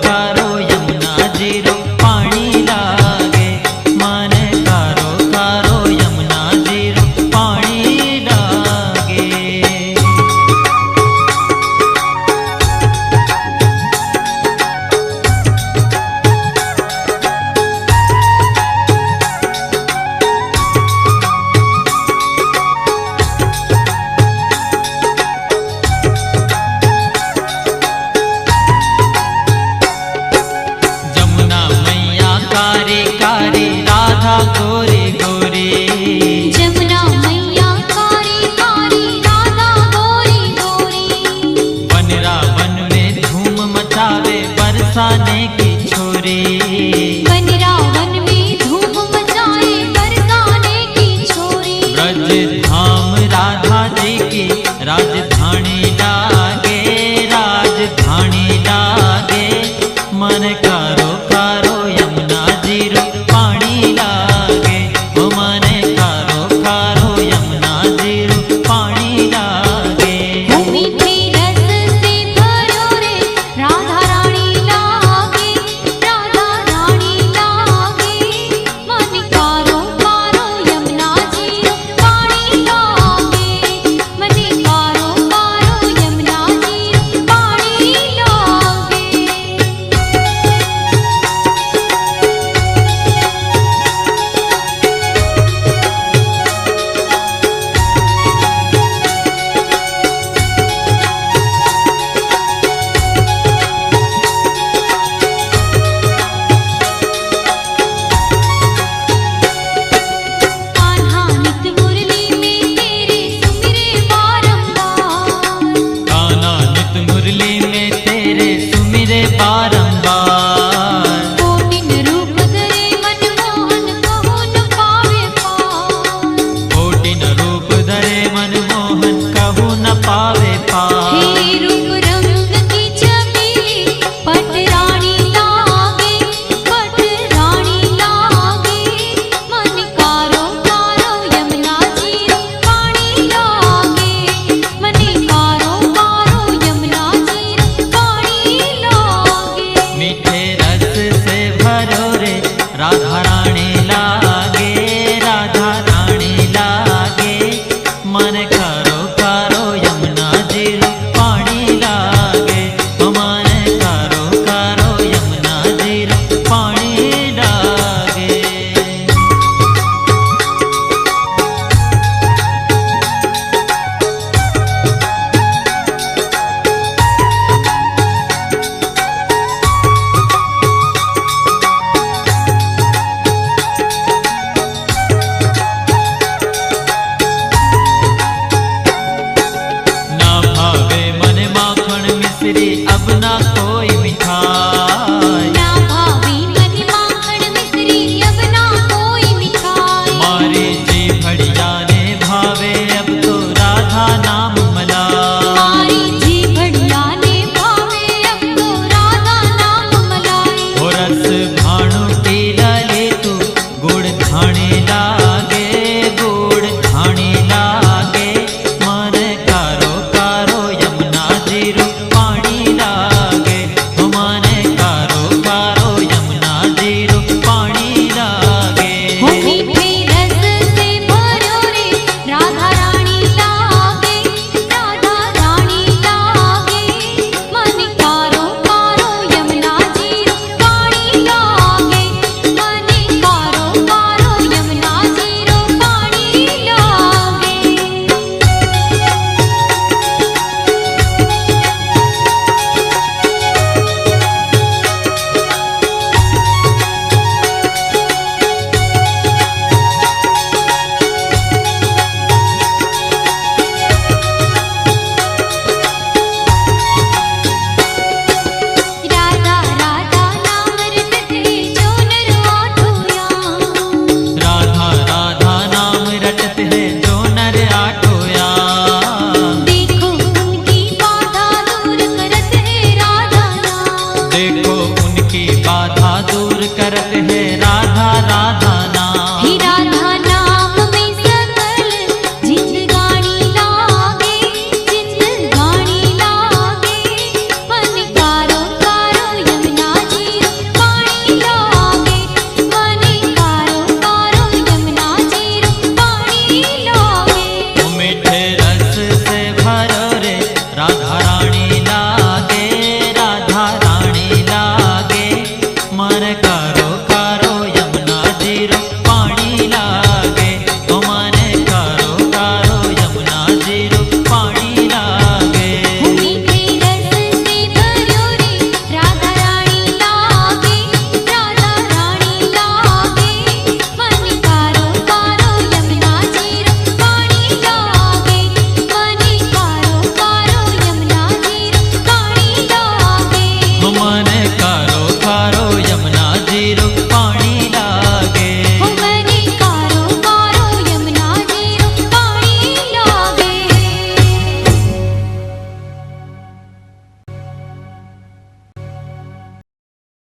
कारो यमुना जीरो पानी लागे। मन कारो कारो यमुना जीरो पानी लागे। राधा गोरी गोरी जमुना मैया कारी कारी राधा गोरी गोरी। वनरावन में धूम मचावे बरसाने की छोरी। वनरावन में धूम मचाए बरसाने की छोरी। ब्रज धाम राधा जी की राजधानी लागे राजधानी लागे। मन कारो कारो यमुना जीरो पानी लागे। ओ मन कारो कारो यमुना जीरो पानी लागे। मीठे रस से भरो रे राधा रानी लागे राधा रानी लागे। मन कारो कारो यमुना जीरो पानी लागे। मन कारो कारो यमुना जीरो पानी लागे। कान्हा नित मुरली में तेरे सुमिरे बारंबार। कान्हा नित मुरली में तेरे सुमिरे बारंबार। कोटिन रूप धरे मनमोहन कहु न पावे पार। कोटिन रूप धरे मनमोहन कहु न पावे पार। हे रूप रंग की छबीली पट रानी लागे पट रानी लागे। मन कारो कारो यमुना जीरो पानी लागे। मन कारो कारो यमुना जीरो पानी लागे। मीठे रस से भरो रे राधा रानी लागे राधा रानी लागे। मन कारो कारो यमुना जीरो पानी लागे। ओ मन कारो कारो यमुना जीरो पानी लागे। ना भावे मन माखन मिश्री अब ना कोई मिठाई। ना भावी मन माखन मिश्री अब ना कोई मिठाई। मारी जी भड़िया ने भावे अब तो राधा नाम मलाई। मारी जी बढ़िया ने भावे अब तो राधा नाम मलाई। हो रस भाणु पी ले तू गुड़ धाणी लागे गुड़ धाणी लागे। मन कारो कारो यमुना जीरो पानी लागे। ओ मन कारो कारो यमुना जीरो पानी लागे। हो मीठे रस से भरो रे राधा रानी लागे राधा रानी लागे। मन कारो कारो यमुना जीरो पानी लागे। मन कारो कारो यमुना जीरो पानी लागे। राधा राधा नाम रटत है जो नर आठोया। राधा राधा नाम रटत है जो नर आठोया। देखो उनकी बाधा दूर करत है राधा नाम। देखो उनकी बाधा दूर करत है राधा राधा